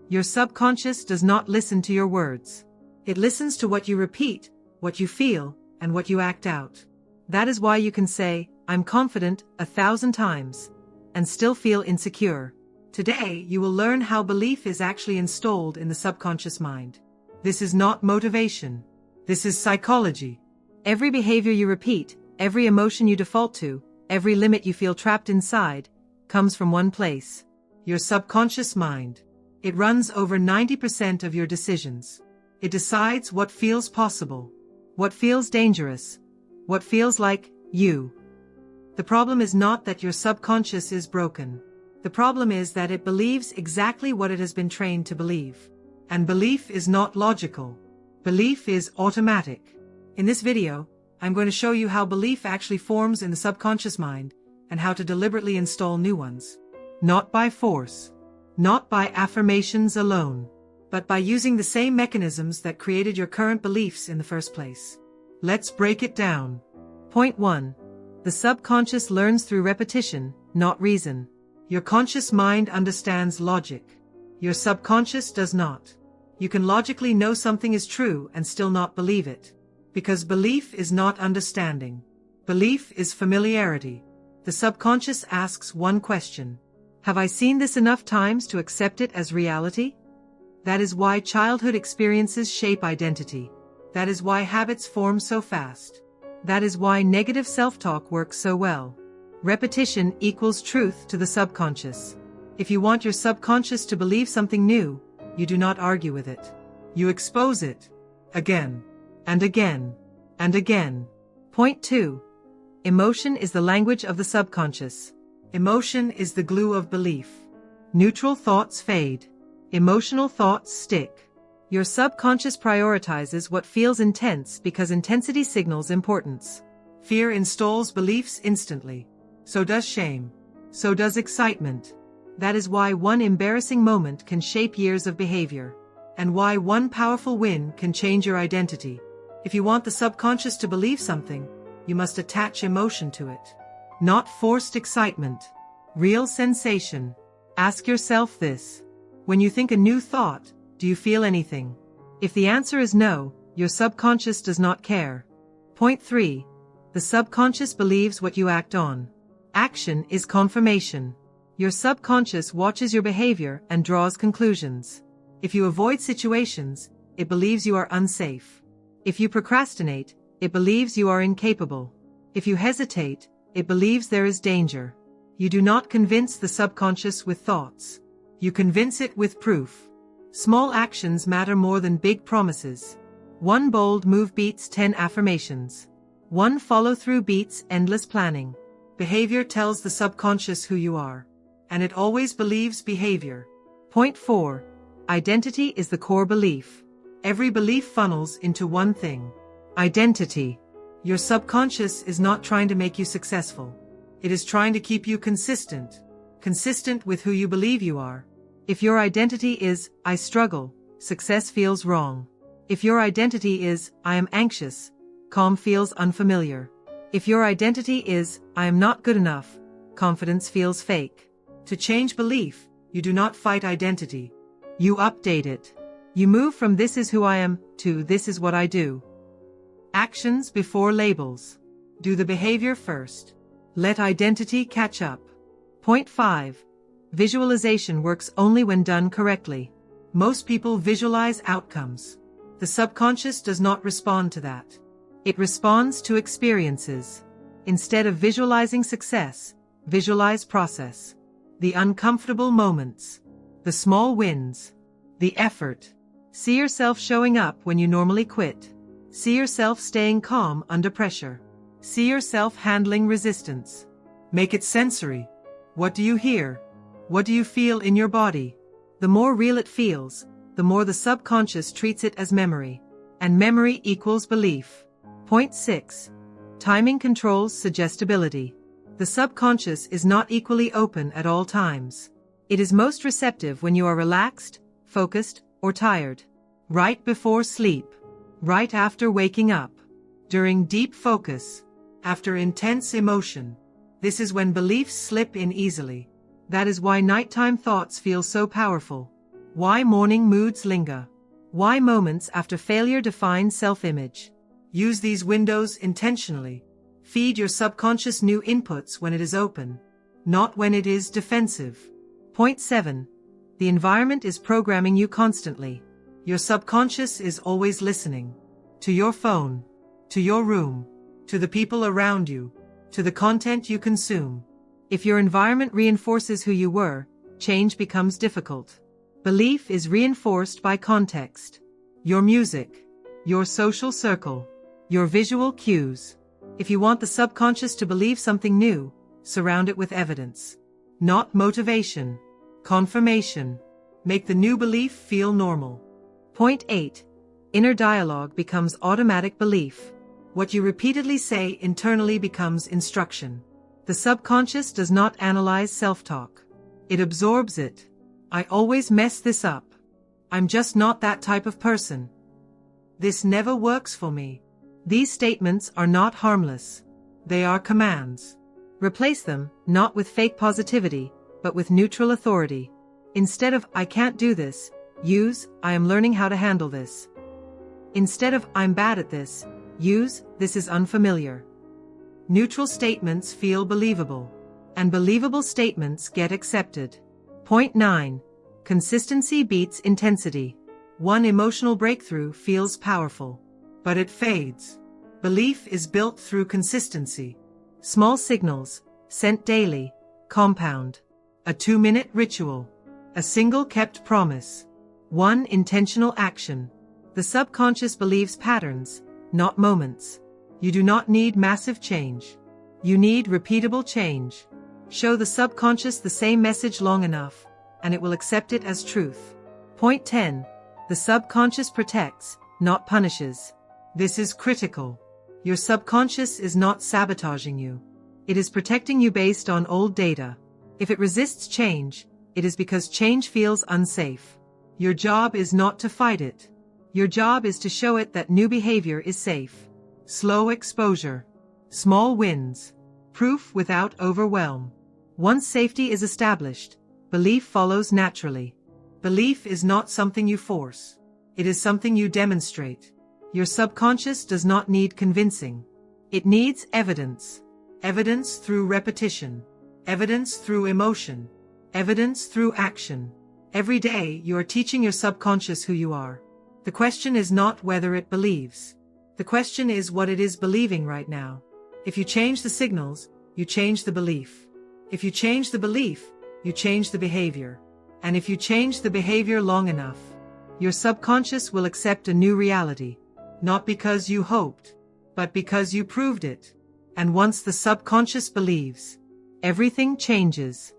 Your subconscious does not listen to your words. It listens to what you repeat, what you feel, and what you act out. That is why you can say, "I'm confident," 1,000 times, and still feel insecure. Today, you will learn how belief is actually installed in the subconscious mind. This is not motivation. This is psychology. Every behavior you repeat, every emotion you default to, every limit you feel trapped inside, comes from one place: your subconscious mind. It runs over 90% of your decisions. It decides what feels possible, what feels dangerous, what feels like you. The problem is not that your subconscious is broken. The problem is that it believes exactly what it has been trained to believe. And belief is not logical. Belief is automatic. In this video, I'm going to show you how belief actually forms in the subconscious mind and how to deliberately install new ones. Not by force, not by affirmations alone, but by using the same mechanisms that created your current beliefs in the first place. Let's break it down. Point 1. The subconscious learns through repetition, not reason. Your conscious mind understands logic. Your subconscious does not. You can logically know something is true and still not believe it. Because belief is not understanding. Belief is familiarity. The subconscious asks one question: have I seen this enough times to accept it as reality? That is why childhood experiences shape identity. That is why habits form so fast. That is why negative self-talk works so well. Repetition equals truth to the subconscious. If you want your subconscious to believe something new, you do not argue with it. You expose it. Again. And again. And again. Point 2. Emotion is the language of the subconscious. Emotion is the glue of belief. Neutral thoughts fade. Emotional thoughts stick. Your subconscious prioritizes what feels intense because intensity signals importance. Fear installs beliefs instantly. So does shame. So does excitement. That is why one embarrassing moment can shape years of behavior. And why one powerful win can change your identity. If you want the subconscious to believe something, you must attach emotion to it. Not forced excitement. Real sensation. Ask yourself this. When you think a new thought, do you feel anything? If the answer is no, your subconscious does not care. Point 3. The subconscious believes what you act on. Action is confirmation. Your subconscious watches your behavior and draws conclusions. If you avoid situations, it believes you are unsafe. If you procrastinate, it believes you are incapable. If you hesitate, it believes there is danger. You do not convince the subconscious with thoughts. You convince it with proof. Small actions matter more than big promises. One bold move beats 10 affirmations. One follow-through beats endless planning. Behavior tells the subconscious who you are. And it always believes behavior. Point 4. Identity is the core belief. Every belief funnels into one thing: identity. Your subconscious is not trying to make you successful. It is trying to keep you consistent. Consistent with who you believe you are. If your identity is, "I struggle," success feels wrong. If your identity is, "I am anxious," calm feels unfamiliar. If your identity is, "I am not good enough," confidence feels fake. To change belief, you do not fight identity. You update it. You move from "this is who I am" to "this is what I do." Actions before labels. Do the behavior first. Let identity catch up. Point 5. Visualization works only when done correctly. Most people visualize outcomes. The subconscious does not respond to that. It responds to experiences. Instead of visualizing success, visualize process. The uncomfortable moments. The small wins. The effort. See yourself showing up when you normally quit. See yourself staying calm under pressure. See yourself handling resistance. Make it sensory. What do you hear? What do you feel in your body? The more real it feels, the more the subconscious treats it as memory. And memory equals belief. Point 6. Timing controls suggestibility. The subconscious is not equally open at all times. It is most receptive when you are relaxed, focused, or tired. Right before sleep. Right after waking up. During deep focus. After intense emotion. This is when beliefs slip in easily. That is why nighttime thoughts feel so powerful. Why morning moods linger. Why moments after failure define self-image. Use these windows intentionally. Feed your subconscious new inputs when it is open, not when it is defensive. Point 7. The environment is programming you constantly. Your subconscious is always listening. To your phone, to your room, to the people around you, to the content you consume. If your environment reinforces who you were, change becomes difficult. Belief is reinforced by context. Your music, your social circle, your visual cues. If you want the subconscious to believe something new, surround it with evidence. Not motivation. Confirmation. Make the new belief feel normal. Point 8. Inner dialogue becomes automatic belief. What you repeatedly say internally becomes instruction. The subconscious does not analyze self-talk. It absorbs it. I always mess this up. I'm just not that type of person. This never works for me. These statements are not harmless. They are commands. Replace them, not with fake positivity, but with neutral authority. Instead of I can't do this, use I am learning how to handle this. Instead of I'm bad at this, use this is unfamiliar. Neutral statements feel believable, and believable statements get accepted. Point 9. Consistency beats intensity. One emotional breakthrough feels powerful, but it fades. Belief is built through consistency. Small signals, sent daily, compound. A 2-minute ritual. A single kept promise. One intentional action. The subconscious believes patterns, not moments. You do not need massive change. You need repeatable change. Show the subconscious the same message long enough, and it will accept it as truth. Point 10. The subconscious protects, not punishes. This is critical. Your subconscious is not sabotaging you. It is protecting you based on old data. If it resists change, it is because change feels unsafe. Your job is not to fight it. Your job is to show it that new behavior is safe. Slow exposure. Small wins. Proof without overwhelm. Once safety is established, belief follows naturally. Belief is not something you force. It is something you demonstrate. Your subconscious does not need convincing. It needs evidence. Evidence through repetition. Evidence through emotion. Evidence through action. Every day you are teaching your subconscious who you are. The question is not whether it believes. The question is what it is believing right now. If you change the signals, you change the belief. If you change the belief, you change the behavior. And if you change the behavior long enough, your subconscious will accept a new reality. Not because you hoped, but because you proved it. And once the subconscious believes, everything changes.